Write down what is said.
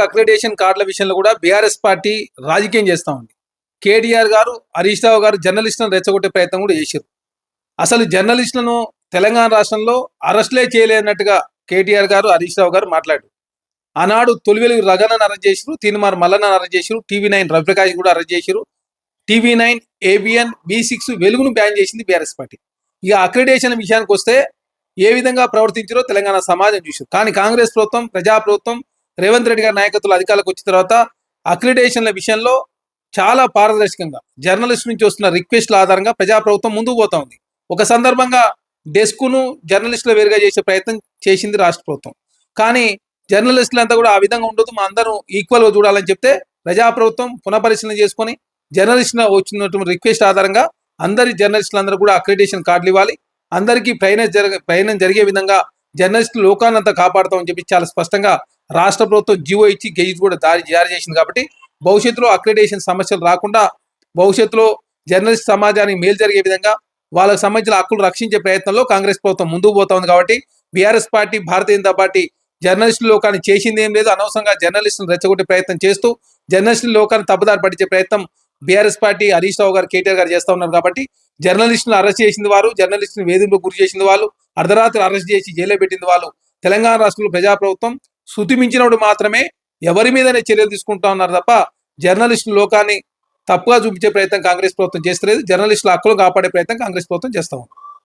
Accreditation కార్డుల విషయంలో కూడా బీఆర్ఎస్ పార్టీ రాజకీయం చేస్తూ ఉంది. కేటీఆర్ గారు, హరీష్ రావు గారు జర్నలిస్టులను రెచ్చగొట్టే ప్రయత్నం కూడా చేశారు. అసలు జర్నలిస్టులను తెలంగాణ రాష్ట్రంలో అరెస్ట్లే చేయలేనట్టుగా కేటీఆర్ గారు, హరీష్ రావు గారు మాట్లాడారు. ఆనాడు తొలివెలుగు రగనను అరెస్ట్ చేశారు, తీన్మార్ మల్లన్న అరెస్ట్ చేశారు, టీవీ9 రవిప్రకాష్ కూడా అరెస్ట్ చేశారు. టీవీ9, ఏబిఎన్, V6 వెలుగును బ్యాన్ చేసింది బీఆర్ఎస్ పార్టీ. ఇక అక్రిడేషన్ విషయానికి వస్తే ఏ విధంగా ప్రవర్తించారో తెలంగాణ సమాజం చూసారు. కానీ కాంగ్రెస్ ప్రభుత్వం, ప్రజాప్రభుత్వం, రేవంత్ రెడ్డి గారి నాయకత్వంలో అధికారులకు వచ్చిన తర్వాత అక్రిడేషన్ల విషయంలో చాలా పారదర్శకంగా జర్నలిస్ట్ నుంచి వస్తున్న రిక్వెస్ట్ల ఆధారంగా ప్రజాప్రభుత్వం ముందుకు పోతా ఉంది. ఒక సందర్భంగా డెస్క్ను జర్నలిస్టులు వేరుగా చేసే ప్రయత్నం చేసింది రాష్ట్ర ప్రభుత్వం. కానీ జర్నలిస్టులంతా కూడా ఆ విధంగా ఉండదు, మా అందరం ఈక్వల్గా చూడాలని చెప్తే ప్రజాప్రభుత్వం పునఃపరిశీలన చేసుకొని జర్నలిస్టులు వచ్చినటువంటి రిక్వెస్ట్ ఆధారంగా అందరి జర్నలిస్టులందరూ కూడా అక్రిడేషన్ కార్డులు ఇవ్వాలి, అందరికీ ప్రయాణం జరిగే విధంగా జర్నలిస్టులు లోకాన్నంతా కాపాడుతామని చెప్పి చాలా స్పష్టంగా రాష్ట్ర ప్రభుత్వం జీవో ఇచ్చి గెజిట్ కూడా జారీ చేసింది. కాబట్టి భవిష్యత్తులో అక్రిడేషన్ సమస్యలు రాకుండా భవిష్యత్తులో జర్నలిస్ట్ సమాజానికి మేలు జరిగే విధంగా వాళ్ళకు సంబంధించిన హక్కులు రక్షించే ప్రయత్నంలో కాంగ్రెస్ ప్రభుత్వం ముందుకు పోతా ఉంది. కాబట్టి BRS party, Bharatiya Janata party జర్నలిస్టుల లోకాన్ని చేసింది ఏం లేదు. అనవసరంగా జర్నలిస్టులను రెచ్చగొట్టే ప్రయత్నం చేస్తూ జర్నలిస్టుల లోకాన్ని తప్పుదారి పట్టించే ప్రయత్నం బీఆర్ఎస్ పార్టీ, హరీష్ రావు గారు, కేటీఆర్ గారు చేస్తూ ఉన్నారు. కాబట్టి జర్నలిస్టులను అరెస్ట్ చేసింది వారు, జర్నలిస్టులను వేధింపులకు గురి చేసింది వాళ్ళు, అర్ధరాత్రి అరెస్ట్ చేసి జైల్లో పెట్టింది వాళ్ళు. తెలంగాణ రాష్ట్రంలో ప్రజాప్రభుత్వం శృతి మించినప్పుడు మాత్రమే ఎవరి మీదనే చర్యలు తీసుకుంటా ఉన్నారు తప్ప జర్నలిస్టుల లోకాన్ని తప్పుగా చూపించే ప్రయత్నం కాంగ్రెస్ ప్రభుత్వం చేస్తలేదు. జర్నలిస్టుల హక్కులు కాపాడే ప్రయత్నం కాంగ్రెస్ ప్రభుత్వం చేస్తా ఉంది.